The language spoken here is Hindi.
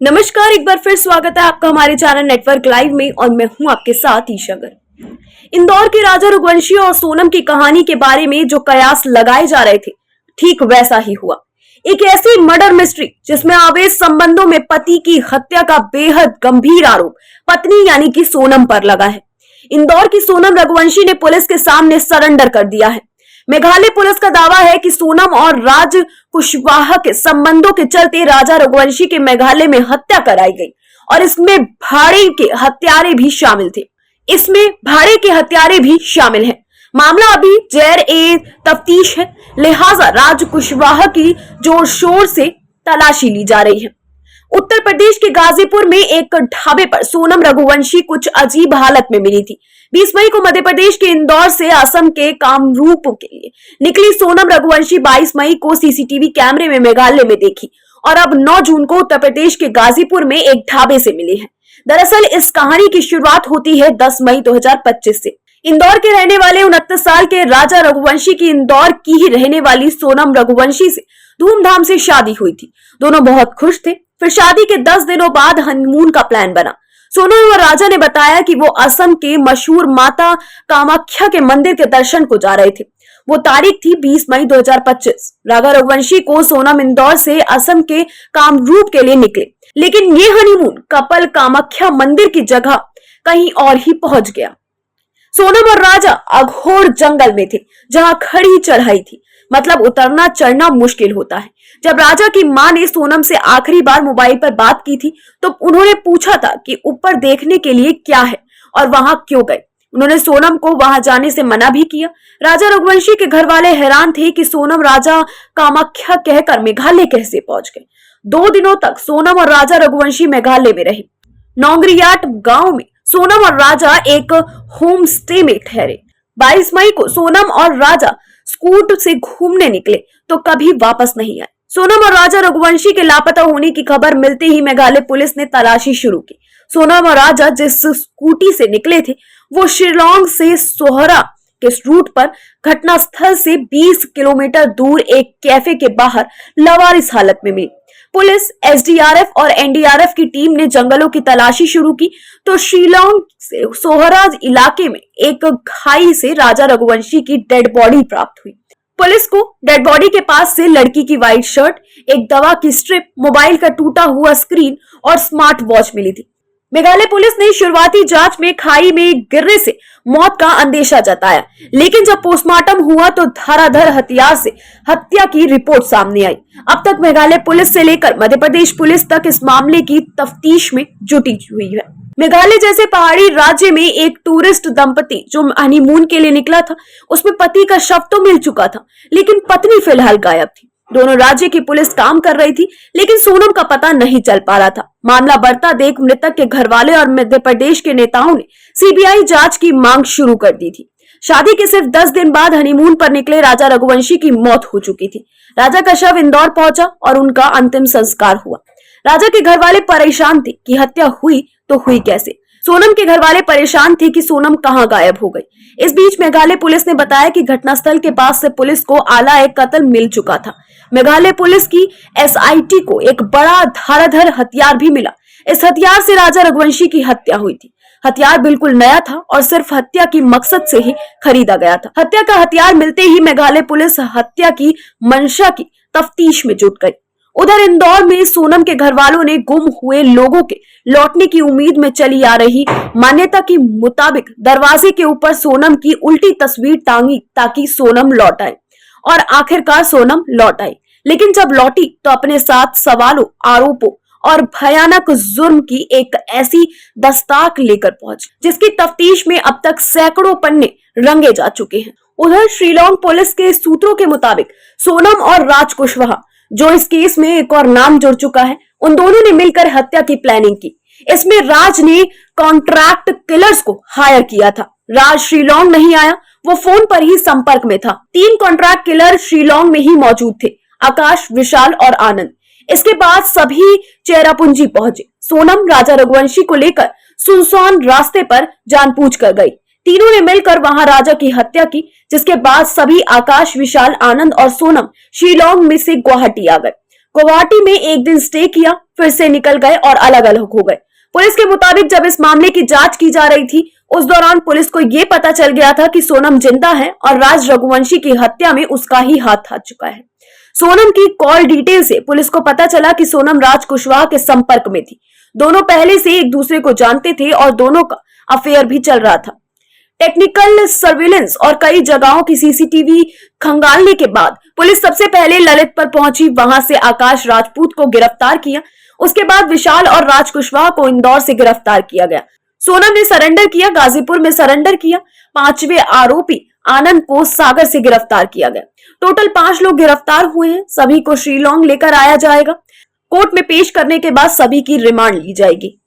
नमस्कार, एक बार फिर स्वागत है आपका हमारे चैनल नेटवर्क लाइव में और मैं हूं आपके साथ ईशागर। इंदौर के राजा रघुवंशी और सोनम की कहानी के बारे में जो कयास लगाए जा रहे थे, ठीक वैसा ही हुआ। एक ऐसी मर्डर मिस्ट्री जिसमें अवैध संबंधों में पति की हत्या का बेहद गंभीर आरोप पत्नी यानी कि सोनम पर लगा है। इंदौर की सोनम रघुवंशी ने पुलिस के सामने सरेंडर कर दिया है। मेघालय पुलिस का दावा है कि सोनम और राज कुशवाहा के संबंधों के चलते राजा रघुवंशी के मेघालय में हत्या कराई गई और इसमें भाड़े के हत्यारे भी शामिल हैं। मामला अभी जेर ए तफ्तीश है, लिहाजा राज कुशवाहा की जोर शोर से तलाशी ली जा रही है। उत्तर प्रदेश के गाजीपुर में एक ढाबे पर सोनम रघुवंशी कुछ अजीब हालत में मिली थी। 20 मई को मध्य प्रदेश के इंदौर से असम के कामरूप के लिए निकली सोनम रघुवंशी 22 मई को सीसीटीवी कैमरे में मेघालय में देखी और अब 9 जून को उत्तर प्रदेश के गाजीपुर में एक ढाबे से मिली है। दरअसल इस कहानी की शुरुआत होती है 10 मई 2025 से। इंदौर के रहने वाले 29 साल के राजा रघुवंशी की इंदौर की ही रहने वाली सोनम रघुवंशी से धूमधाम से शादी हुई थी। दोनों बहुत खुश थे। फिर शादी के 10 दिनों बाद हनीमून का प्लान बना। सोनम और राजा ने बताया कि वो असम के मशहूर माता कामाख्या के मंदिर के दर्शन को जा रहे थे। वो तारीख थी 20 मई 2025। राजा रघुवंशी को सोनम इंदौर से असम के कामरूप के लिए निकले, लेकिन ये हनीमून कपल कामाख्या मंदिर की जगह कहीं और ही पहुंच गया। सोनम और राजा अघोर जंगल में थे जहां खड़ी चढ़ाई थी, मतलब उतरना चढ़ना मुश्किल होता है। जब राजा की मां ने सोनम से आखिरी बार मोबाइल पर बात की थी तो उन्होंने पूछा था कि ऊपर देखने के लिए क्या है और वहां क्यों गए। उन्होंने सोनम को वहां जाने से मना भी किया। राजा रघुवंशी के घर वाले हैरान थे कि सोनम राजा कामाख्या कहकर मेघालय कैसे पहुंच गए। 2 दिनों तक सोनम और राजा रघुवंशी मेघालय में रहे। नौंगरियाट गांव में सोनम और राजा एक होम स्टे में ठहरे। 22 मई को सोनम और राजा स्कूट से घूमने निकले तो कभी वापस नहीं आए। सोनम और राजा रघुवंशी के लापता होने की खबर मिलते ही मेघालय पुलिस ने तलाशी शुरू की। सोनम और राजा जिस स्कूटी से निकले थे वो शिलोंग से सोहरा के रूट पर घटनास्थल से 20 किलोमीटर दूर एक कैफे के बाहर लवारिस हालत में मिली। पुलिस, एसडीआरएफ और एनडीआरएफ की टीम ने जंगलों की तलाशी शुरू की तो शिलोंग से सोहरा इलाके में एक खाई से राजा रघुवंशी की डेड बॉडी प्राप्त हुई। पुलिस को डेड बॉडी के पास से लड़की की व्हाइट शर्ट, एक दवा की स्ट्रिप, मोबाइल का टूटा हुआ स्क्रीन और स्मार्ट वॉच मिली थी। मेघालय पुलिस ने शुरुआती जांच में खाई में गिरने से मौत का अंदेशा जताया, लेकिन जब पोस्टमार्टम हुआ तो धाराधर हथियार से हत्या की रिपोर्ट सामने आई। अब तक मेघालय पुलिस से लेकर मध्य प्रदेश पुलिस तक इस मामले की तफ्तीश में जुटी हुई है। मेघालय जैसे पहाड़ी राज्य में एक टूरिस्ट दंपति जो हनीमून के लिए निकला था, उसमें पति का शव तो मिल चुका था, लेकिन पत्नी फिलहाल गायब थी। दोनों राज्य की पुलिस काम कर रही थी, लेकिन सोनम का पता नहीं चल पा रहा था। मामला बढ़ता देख मृतक के घरवाले और मध्य प्रदेश के नेताओं ने सीबीआई जांच की मांग शुरू कर दी थी। शादी के सिर्फ 10 दिन बाद हनीमून पर निकले राजा रघुवंशी की मौत हो चुकी थी। राजा का शव इंदौर पहुंचा और उनका अंतिम संस्कार हुआ। राजा के घरवाले परेशान थे कि हत्या हुई तो हुई कैसे। सोनम के घरवाले परेशान थे कि सोनम कहां गायब हो गई। इस बीच मेघालय पुलिस ने बताया कि घटनास्थल के पास से पुलिस को आला एक कत्ल मिल चुका था। मेघालय पुलिस की एसआईटी को एक बड़ा धाराधर हथियार भी मिला। इस हथियार से राजा रघुवंशी की हत्या हुई थी। हथियार बिल्कुल नया था और सिर्फ हत्या की मकसद से ही खरीदा गया था। हत्या का हथियार मिलते ही मेघालय पुलिस हत्या की मंशा की तफ्तीश में जुट गई। उधर इंदौर में सोनम के घरवालों ने गुम हुए लोगों के लौटने की उम्मीद में चली आ रही मान्यता के मुताबिक दरवाजे के ऊपर सोनम की उल्टी तस्वीर टांगी ताकि सोनम लौट आए, और आखिरकार सोनम लौट आई। लेकिन जब लौटी तो अपने साथ सवालों, आरोपों और भयानक जुर्म की एक ऐसी दस्ताक लेकर पहुंची जिसकी तफ्तीश में अब तक सैकड़ों पन्ने रंगे जा चुके हैं। उधर शिलोंग पुलिस के सूत्रों के मुताबिक सोनम और राज कुशवाहा, जो इस केस में एक और नाम जुड़ चुका है, उन दोनों ने मिलकर हत्या की प्लानिंग की। इसमें राज ने कॉन्ट्रैक्ट किलर्स को हायर किया था। राज शिलोंग नहीं आया, वो फोन पर ही संपर्क में था। 3 कॉन्ट्रैक्ट किलर शिलोंग में ही मौजूद थे, आकाश, विशाल और आनंद। इसके बाद सभी चेरापूंजी पहुंचे। सोनम राजा रघुवंशी को लेकर सुनसान रास्ते पर जानबूझ कर गई। तीनों ने मिलकर वहां राजा की हत्या की, जिसके बाद सभी आकाश, विशाल, आनंद और सोनम शिलोंग में से गुवाहाटी आ गए। गुवाहाटी में एक दिन स्टे किया, फिर से निकल गए और अलग अलग हो गए। पुलिस के मुताबिक जब इस मामले की जांच की जा रही थी, उस दौरान पुलिस को यह पता चल गया था कि सोनम जिंदा है और राज रघुवंशी की हत्या में उसका ही हाथ आ चुका है। सोनम की कॉल डिटेल से पुलिस को पता चला कि सोनम राज कुशवाहा के संपर्क में थी। दोनों पहले से एक दूसरे को जानते थे और दोनों का अफेयर भी चल रहा था। टेक्निकल सर्विलेंस और कई जगहों की सीसीटीवी खंगालने के बाद पुलिस सबसे पहले ललित पर पहुंची। वहां से आकाश राजपूत को गिरफ्तार किया। उसके बाद विशाल और राज कुशवाहा को इंदौर से गिरफ्तार किया गया। सोनम ने सरेंडर किया, गाजीपुर में सरेंडर किया। पांचवें आरोपी आनंद को सागर से गिरफ्तार किया गया। टोटल 5 लोग गिरफ्तार हुए हैं। सभी को शिलोंग लेकर आया जाएगा। कोर्ट में पेश करने के बाद सभी की रिमांड ली जाएगी।